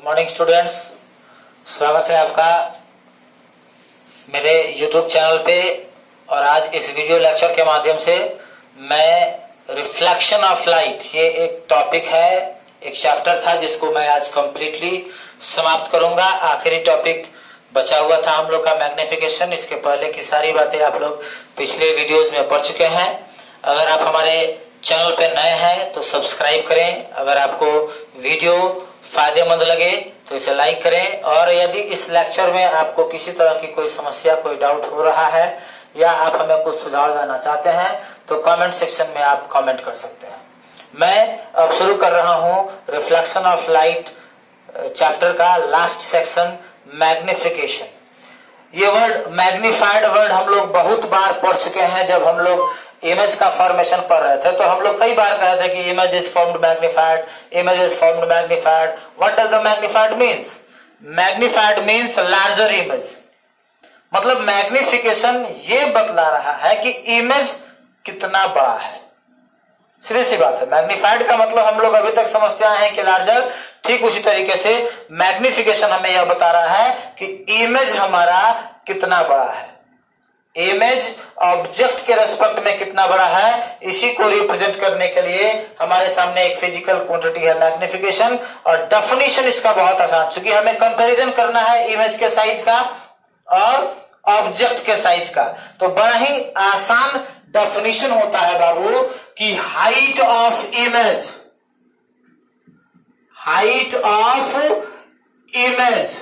Morning students, स्वागत है आपका मेरे YouTube चैनल पे। और आज इस वीडियो लेक्चर के माध्यम से मैं रिफ्लेक्शन ऑफ लाइट, ये एक टॉपिक है, एक चैप्टर था जिसको मैं आज कंप्लीटली समाप्त करूंगा। आखिरी टॉपिक बचा हुआ था हम लोग का मैग्निफिकेशन। इसके पहले की सारी बातें आप लोग पिछले वीडियोस में पढ़ चुके हैं। अगर आप हमारे चैनल पे नए हैं तो सब्सक्राइब करें। अगर आपको वीडियो फायदेमंद लगे तो इसे लाइक करें। और यदि इस लेक्चर में आपको किसी तरह की कोई समस्या, कोई डाउट हो रहा है या आप हमें कुछ सुझाव देना चाहते हैं तो कमेंट सेक्शन में आप कमेंट कर सकते हैं। मैं अब शुरू कर रहा हूं रिफ्लेक्शन ऑफ लाइट चैप्टर का लास्ट सेक्शन, मैग्निफिकेशन। ये वर्ड, मैग्निफाइड वर्ड, हम लोग बहुत बार पढ़ चुके हैं। जब हम लोग इमेज का फॉर्मेशन पढ़ रहे थे तो हम लोग कई बार कहे थे कि image is formed magnified, image is formed magnified. What does the magnified means? Magnified means larger image. मतलब मैग्निफिकेशन ये बतला रहा है कि इमेज कितना बड़ा है। सीधी सी बात है। मैग्निफाइड का मतलब हम लोग अभी तक समझते आए हैं कि लार्जर। ठीक उसी तरीके से मैग्निफिकेशन हमें यह बता रहा है कि इमेज हमारा कितना बड़ा है, इमेज ऑब्जेक्ट के रेस्पेक्ट में कितना बड़ा है। इसी को रिप्रेजेंट करने के लिए हमारे सामने एक फिजिकल क्वांटिटी है मैग्निफिकेशन। और डेफिनेशन इसका बहुत आसान, क्योंकि हमें कंपैरिजन करना है इमेज के साइज का और ऑब्जेक्ट के साइज का। तो बड़ा ही आसान डेफिनेशन होता है बाबू कि height of image, height of image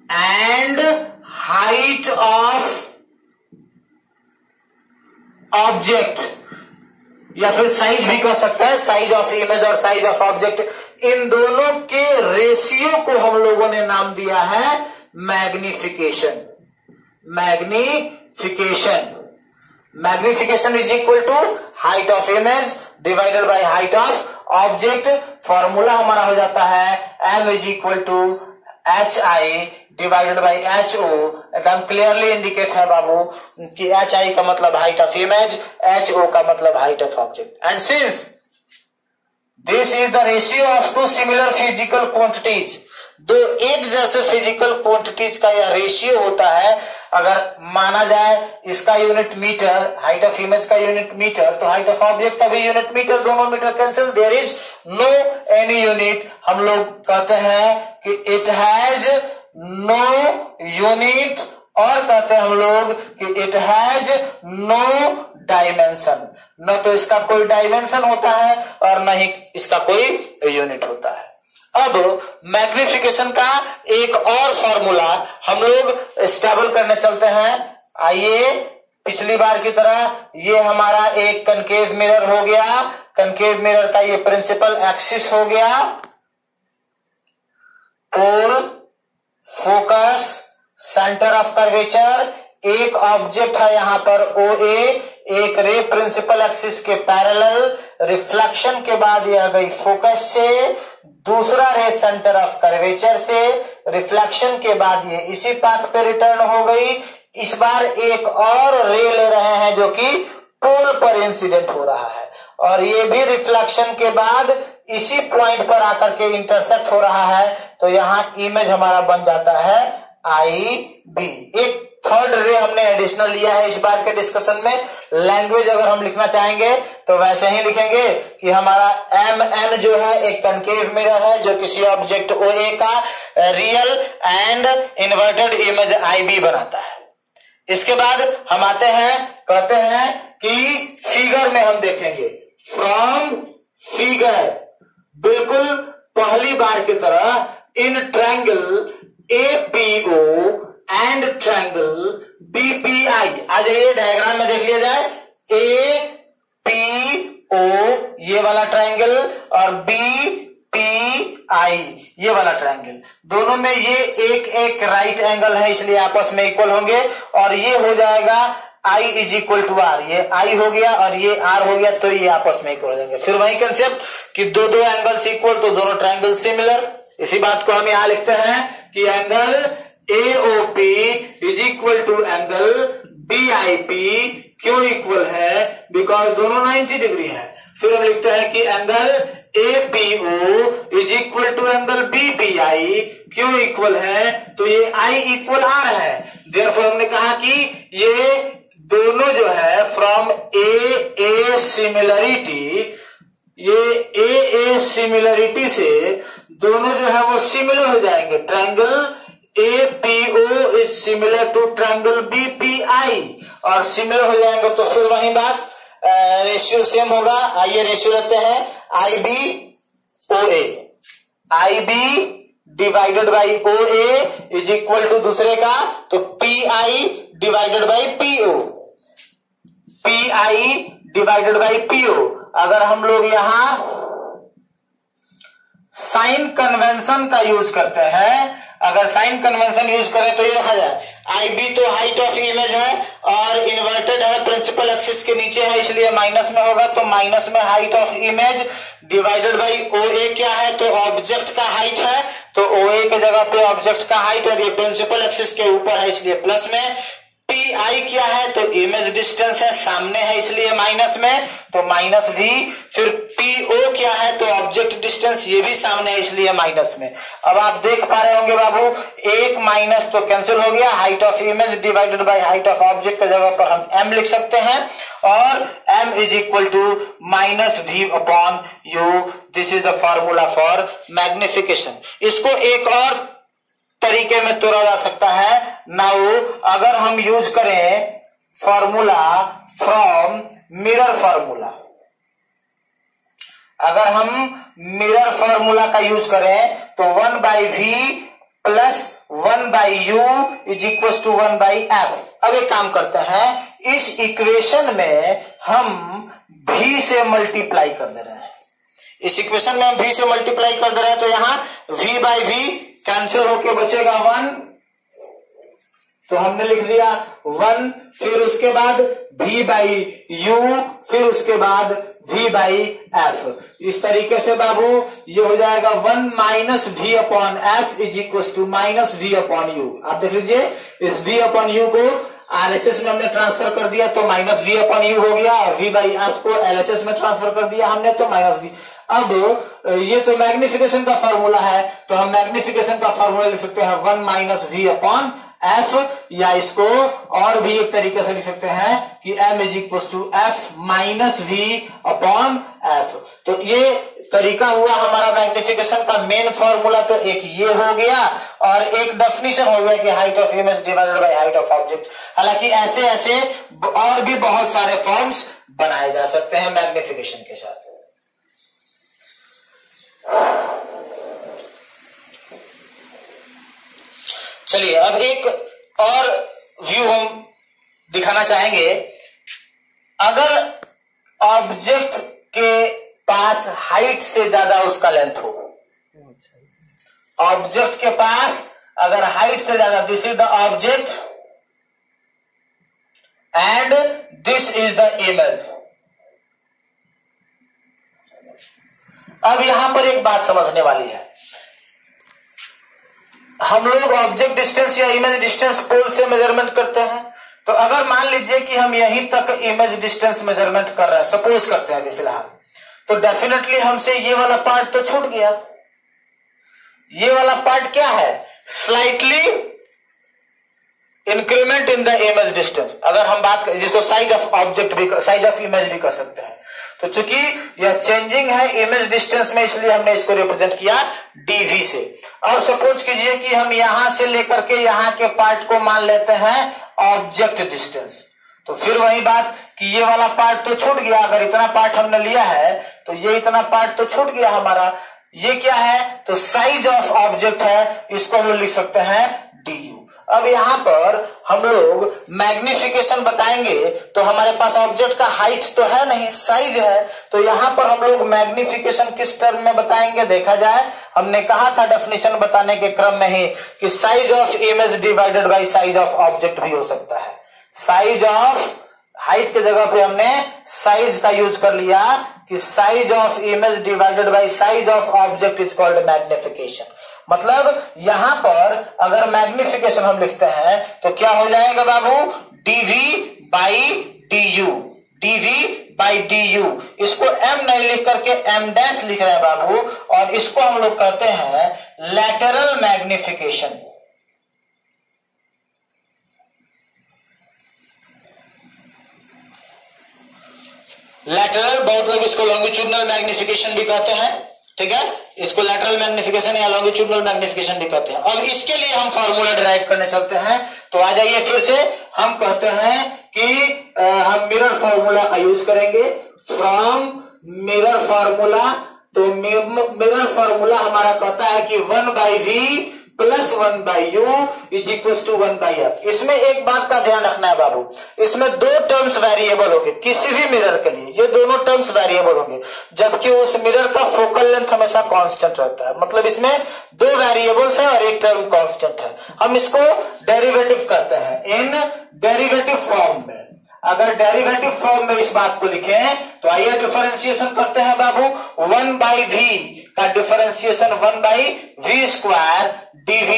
and height of object, या फिर साइज भी कह सकते हैं, साइज ऑफ इमेज और साइज ऑफ ऑब्जेक्ट, इन दोनों के रेशियो को हम लोगों ने नाम दिया है magnification. Magnification, magnification is equal to height of image divided by height of object. Formula हमारा हो जाता है m is equal to HI divided by HO। एकदम क्लियरली इंडिकेट है बाबू कि HI का मतलब हाइट ऑफ इमेज, HO का मतलब height of object. And since this is the ratio of two similar physical quantities, दो एक जैसे फिजिकल क्वांटिटीज का यह रेशियो होता है। अगर माना जाए इसका unit metre, height of image का यूनिट मीटर, तो हाइट ऑफ ऑब्जेक्ट का भी यूनिट मीटर, दोनों metre cancel, there is no any unit. हम लोग कहते हैं कि इट हैज नो यूनिट, और कहते हैं हम लोग कि इट हैज नो डायमेंशन। न तो इसका कोई डायमेंशन होता है और न ही इसका कोई यूनिट होता है। अब मैग्निफिकेशन का एक और फॉर्मूला हम लोग स्टेबल करने चलते हैं। आइए, पिछली बार की तरह ये हमारा एक कनकेव मिरर हो गया। कनकेव मिरर का ये प्रिंसिपल एक्सिस हो गया, पोल, फोकस, सेंटर ऑफ कर्वेचर। एक ऑब्जेक्ट है यहां पर OA, एक रे प्रिंसिपल एक्सिस के पैरेलल। रिफ्लेक्शन के बाद यह गई फोकस से, दूसरा रे सेंटर ऑफ कर्वेचर से। रिफ्लेक्शन के बाद ये इसी पाथ पे रिटर्न हो गई। इस बार एक और रे ले रहे हैं जो कि पोल पर इंसिडेंट हो रहा है, और ये भी रिफ्लेक्शन के बाद इसी पॉइंट पर आकर के इंटरसेक्ट हो रहा है। तो यहां इमेज हमारा बन जाता है IB। एक थर्ड रे हमने एडिशनल लिया है इस बार के डिस्कशन में। लैंग्वेज अगर हम लिखना चाहेंगे तो वैसे ही लिखेंगे कि हमारा MN जो है एक कनकेव मिरर है जो किसी ऑब्जेक्ट OA का real and inverted image IB बनाता है। इसके बाद हम आते हैं, कहते हैं कि फिगर में हम देखेंगे, फ्रॉम फिगर, बिल्कुल पहली बार की तरह, in triangle APO and triangle BPI। आज ये डायग्राम में देख लिया जाए, APO ये वाला ट्रायंगल और BPI ये वाला ट्रायंगल, दोनों में ये एक एक राइट एंगल है, इसलिए आपस में इक्वल होंगे। और ये हो जाएगा I is equal to R, ये I हो गया और ये R हो गया, तो ये आपस में इक्वल हो जाएंगे। फिर वही कंसेप्ट कि दो दो एंगल्स इक्वल तो दोनों ट्रायंगल सिमिलर। इसी बात को हम यहां लिखते हैं कि angle AOP is equal to angle BIP। क्यों इक्वल है? बिकॉज दोनों 90 डिग्री है। फिर हम लिखते हैं कि angle APO is equal to angle BPI, क्यों इक्वल है, तो ये I इक्वल R है। देयरफॉर हमने कहा कि ये दोनों जो है फ्रॉम A सिमिलरिटी, ये A सिमिलरिटी से दोनों जो है वो सिमिलर हो जाएंगे। Triangle APO is similar to triangle BPI, और सिमिलर हो जाएंगे तो फिर वही बात रेशियो सेम होगा। आइए रेशियो लेते हैं, IBOA, IB divided by OA is equal to दूसरे का तो PI divided by PO, PI divided by PO। अगर हम लोग यहां साइन कन्वेंशन का यूज करते हैं, अगर साइन कन्वेंशन यूज करें तो ये देखा जाए, IB तो हाइट ऑफ इमेज है और इन्वर्टेड है, प्रिंसिपल एक्सिस के नीचे है, इसलिए माइनस में होगा, तो माइनस में height of image divided by OA क्या है, तो ऑब्जेक्ट का हाइट है, तो OA के जगह पे ऑब्जेक्ट का हाइट है, ये प्रिंसिपल एक्सिस के ऊपर है इसलिए प्लस में। PI क्या है, तो इमेज डिस्टेंस है, सामने है इसलिए माइनस में, तो माइनस V। फिर PO क्या है, तो ऑब्जेक्ट डिस्टेंस, ये भी सामने है इसलिए माइनस में। अब आप देख पा रहे होंगे बाबू, एक माइनस तो कैंसिल हो गया, height of image divided by height of object के जगह पर हम M लिख सकते हैं, और M is equal to minus V upon U। This is the formula for magnification. इसको एक और तरीके में तोड़ा जा सकता है। नाउ अगर हम यूज करें फॉर्मूला फ्रॉम मिरर फॉर्मूला, अगर हम मिरर फॉर्मूला का यूज करें तो 1/V plus 1/U is equal to 1/F। अब एक काम करते हैं, इस इक्वेशन में हम V से मल्टीप्लाई कर दे रहे हैं, इस इक्वेशन में हम V से मल्टीप्लाई कर दे रहे हैं, तो यहां V/V कैंसिल होके बचेगा 1, तो हमने लिख दिया 1, फिर उसके बाद V/U, फिर उसके बाद V/F। इस तरीके से बाबू ये हो जाएगा 1 minus V upon F is equal to minus V upon U। आप देख लीजिए, इस V अपॉन U को RHS में हमने ट्रांसफर कर दिया तो माइनस V अपॉन U हो गया, और V/F को LHS में ट्रांसफर कर दिया हमने तो माइनस V। अब ये तो मैग्निफिकेशन का फॉर्मूला है, तो हम मैग्निफिकेशन का फॉर्मूला लिख सकते हैं 1 माइनस V अपॉन F, या इसको और भी एक तरीके से लिख सकते हैं कि M is equal to F minus V upon F। तो ये तरीका हुआ हमारा मैग्निफिकेशन का। मेन फॉर्मूला तो एक ये हो गया, और एक डेफिनेशन हो गया कि height of image divided by height of object. हालांकि ऐसे ऐसे और भी बहुत सारे फॉर्म्स बनाए जा सकते हैं मैग्निफिकेशन के साथ। चलिए अब एक और व्यू हम दिखाना चाहेंगे। अगर ऑब्जेक्ट के पास हाइट से ज्यादा उसका लेंथ हो, ऑब्जेक्ट के पास अगर हाइट से ज्यादा, this is the object and this is the image. अब यहां पर एक बात समझने वाली है, हम लोग ऑब्जेक्ट डिस्टेंस या इमेज डिस्टेंस पोल से मेजरमेंट करते हैं। तो अगर मान लीजिए कि हम यहीं तक इमेज डिस्टेंस मेजरमेंट कर रहे हैं, सपोज करते हैं अभी फिलहाल, तो डेफिनेटली हमसे ये वाला पार्ट तो छूट गया। ये वाला पार्ट क्या है, slightly increment in the image distance. अगर हम बात करें जिसको साइज ऑफ ऑब्जेक्ट भी, साइज ऑफ इमेज भी कर सकते हैं, तो चूंकि यह चेंजिंग है इमेज डिस्टेंस में, इसलिए हमने इसको रिप्रेजेंट किया DV से। और सपोज कीजिए कि हम यहां से लेकर के यहां के पार्ट को मान लेते हैं ऑब्जेक्ट डिस्टेंस, तो फिर वही बात कि ये वाला पार्ट तो छूट गया। अगर इतना पार्ट हमने लिया है तो ये इतना पार्ट तो छूट गया हमारा। ये क्या है, तो साइज ऑफ ऑब्जेक्ट है, इसको हम लोग लिख सकते हैं DU। अब यहां पर हम लोग मैग्निफिकेशन बताएंगे तो हमारे पास ऑब्जेक्ट का हाइट तो है नहीं, साइज है, तो यहां पर हम लोग मैग्निफिकेशन किस टर्म में बताएंगे। देखा जाए, हमने कहा था डेफिनेशन बताने के क्रम में ही कि size of image divided bye size of object भी हो सकता है। साइज ऑफ, हाइट के जगह पे हमने साइज का यूज कर लिया कि size of image divided bye size of object is called magnification. मतलब यहां पर अगर मैग्निफिकेशन हम लिखते हैं तो क्या हो जाएगा बाबू, DV by DU, DV by D you. इसको m नहीं लिख करके m डैश लिख रहे हैं बाबू, और इसको हम लोग कहते हैं लैटरल मैग्निफिकेशन। लैटरल, बहुत लोग इसको लॉन्गिट्यूडनल मैग्निफिकेशन भी कहते हैं, ठीक है, इसको लैटरल मैग्निफिकेशन या लॉन्गिट्यूडनल मैग्निफिकेशन भी कहते हैं। अब इसके लिए हम फॉर्मूला डिराइव करने चलते हैं। तो आ जाइए फिर से, हम कहते हैं कि हम मिरर फॉर्मूला का यूज करेंगे। फ्रॉम मिरर फॉर्मूला, तो मिरर फॉर्मूला हमारा कहता है कि 1/v plus 1/u is equal to 1/f। इसमें एक बात का ध्यान रखना है बाबू, इसमें दो टर्म्स वेरिएबल होंगे किसी भी मिरर के लिए, ये दोनों टर्म्स वेरिएबल होंगे, जबकि उस मिरर का फोकल लेंथ हमेशा कांस्टेंट रहता है। मतलब इसमें दो वेरिएबल्स है और एक टर्म कांस्टेंट है। हम इसको डेरिवेटिव करते हैं इन डेरिवेटिव फॉर्म में। अगर डेरिवेटिव फॉर्म में इस बात को लिखें तो आइए डिफरेंशिएशन करते हैं बाबू। 1/v का differentiation 1/v square dv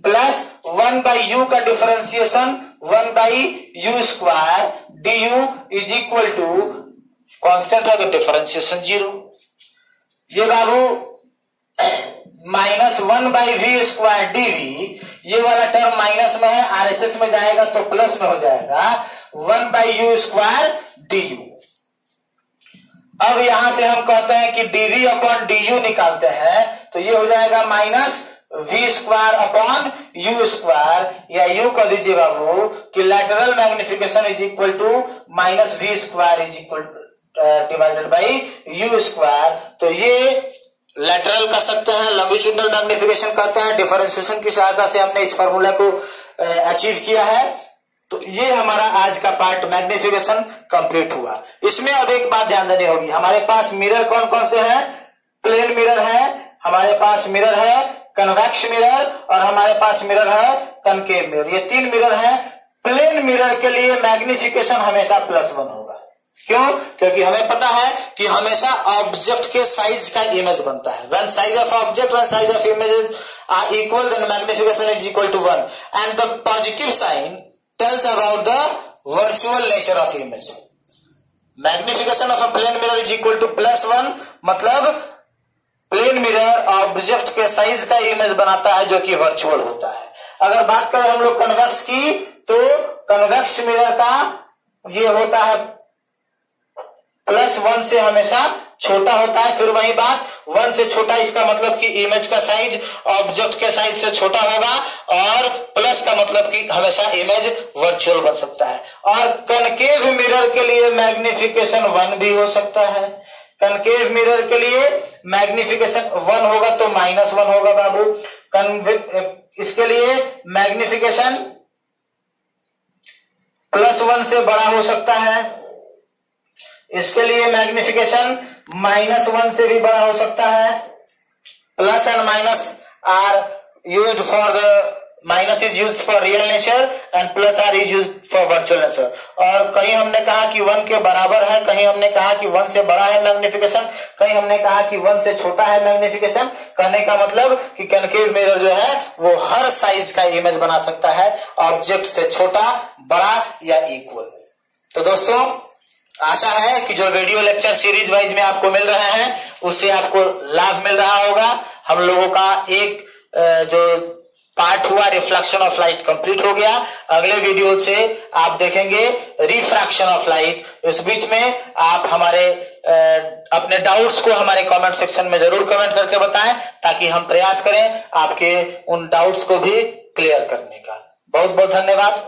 plus 1/u का differentiation 1/u square du is equal to constant है तो डिफरेंशिएशन 0। ये बाबू माइनस 1/v स्क्वायर dv, ये वाला टर्म माइनस में है, आरएचएस में जाएगा तो प्लस में हो जाएगा 1/u स्क्वायर du। अब यहां से हम कहते हैं कि dv अपॉन du निकालते हैं तो ये हो जाएगा minus v square upon u square, या u कर दीजिए बाबू कि lateral magnification is equal to minus v square is equal divided by u square. तो ये लैटरल कर सकते हैं, लॉन्गिट्यूडनल मैग्निफिकेशन कहते हैं। डिफरेंशिएशन की सहायता से हमने इस फॉर्मूला को अचीव किया है। तो ये हमारा आज का पार्ट मैग्निफिकेशन कंप्लीट हुआ। इसमें अब एक बात ध्यान देनी होगी, हमारे पास मिरर कौन कौन से हैं? प्लेन मिरर है, हमारे पास मिरर है कन्वेक्स मिरर, और हमारे पास मिरर है कनकेव मिरर। ये तीन मिरर है। प्लेन मिरर के लिए मैग्निफिकेशन हमेशा +1 होगा। क्यों? क्योंकि हमें पता है कि हमेशा ऑब्जेक्ट के साइज का इमेज बनता है। When size of object, when size of images are equal, then magnification is equal to 1, and the positive sign tells about the virtual nature of image. Magnification of a plane mirror is equal to +1, मतलब plane mirror object के size का image बनाता है जो कि virtual होता है। अगर बात करें हम लोग कन्वेक्स की, तो कन्वेक्स मिरर का ये होता है +1 से हमेशा छोटा होता है। फिर वही बात, 1 से छोटा, इसका मतलब कि इमेज का साइज ऑब्जेक्ट के साइज से छोटा होगा, और प्लस का मतलब कि हमेशा इमेज वर्चुअल बन सकता है। और कनकेव मिरर के लिए मैग्निफिकेशन 1 भी हो सकता है। कनकेव मिरर के लिए मैग्निफिकेशन 1 होगा तो -1 होगा बाबू। इसके लिए मैग्निफिकेशन +1 से बड़ा हो सकता है। इसके लिए मैग्निफिकेशन -1 से भी बड़ा हो सकता है। Plus and minus are used for the, minus is used for real nature and plus are is used for virtual nature. और कहीं हमने कहा कि 1 के बराबर है, कहीं हमने कहा कि 1 से बड़ा है मैग्निफिकेशन, कहीं हमने कहा कि 1 से छोटा है मैग्निफिकेशन। कहने का मतलब कि कनकेव मिरर जो है वो हर साइज का इमेज बना सकता है, ऑब्जेक्ट से छोटा, बड़ा या इक्वल। तो दोस्तों, आशा है कि जो वीडियो लेक्चर सीरीज वाइज में आपको मिल रहे हैं उससे आपको लाभ मिल रहा होगा। हम लोगों का एक जो पार्ट हुआ रिफ्लेक्शन ऑफ लाइट कंप्लीट हो गया। अगले वीडियो से आप देखेंगे रिफ्रैक्शन ऑफ लाइट। इस बीच में आप हमारे अपने डाउट्स को हमारे कमेंट सेक्शन में जरूर कमेंट करके बताएं, ताकि हम प्रयास करें आपके उन डाउट्स को भी क्लियर करने का। बहुत बहुत धन्यवाद।